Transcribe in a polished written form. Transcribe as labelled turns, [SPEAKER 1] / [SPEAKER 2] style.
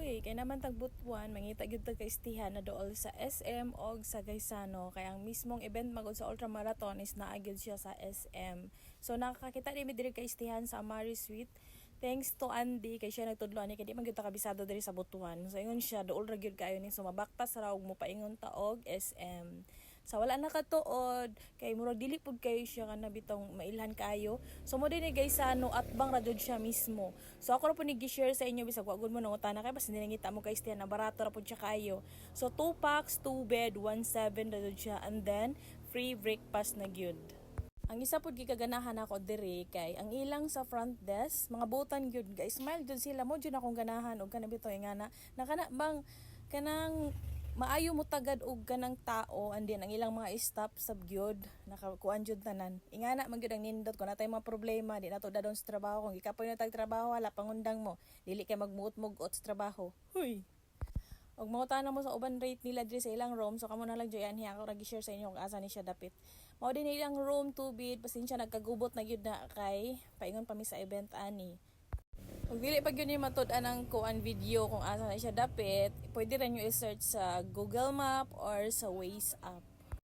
[SPEAKER 1] Uy, kay naman tagbutuan, mangita gyud tag kaistihan na dool sa SM og sa Gaisano kay ang mismong event magud sa ultramarathon is naa gyud siya sa SM. So nakakita din mi diri kaistihan sa Amari Suite. Thanks to Andy kay siya nagtudlo ani kay di man gyud ta kabisado diri sa butuan. So ingon siya dool ra gyud kayo ni sumabaktas ra og mo paingon ta og SM. Sa wala nakatuod kay murag dili pud kayo siya kana bitong mailhan kayo. So mo dinhi guys ano at bang ra jud siya mismo. So ako ra pud gi-share sa inyo bisag wa gud mo nangutana kay basta nangita mo kay istiyan na barato ra pud siya kayo. So 2 packs, 2 bed, 1.7 ra jud siya and then free breakfast na gyud. Ang isa pud gikaganahan ako diri kay ang ilang sa front desk mga butan gyud guys smile jud sila mo jud akong ganahan og kana bitaw ingana nakana bang kanang maayo mo tagad og kanang tao and then ang ilang mga staff gyud nakakuan jud tanan ingana man gyud ang nindot kun natay mga problema di nato dadon sa trabaho kung gikapoy na tag trabaho wala pangundang mo dili kay magmuot-mugot sa trabaho huy. Og mangutana mo sa uban rate nila diri sa ilang room so kamo na lang joyan hiya ako ra gi-share sa inyo kung asa ni siya dapit. Mao din ilang room 2 bed pasensya nagkagubot na gyud na kay paingon pa mi sa event ani. Kung dili pa gyud ni matud-an ang kuan video kung asa na siya dapit, pwede ra nyo i-search sa Google Map or sa Waze app.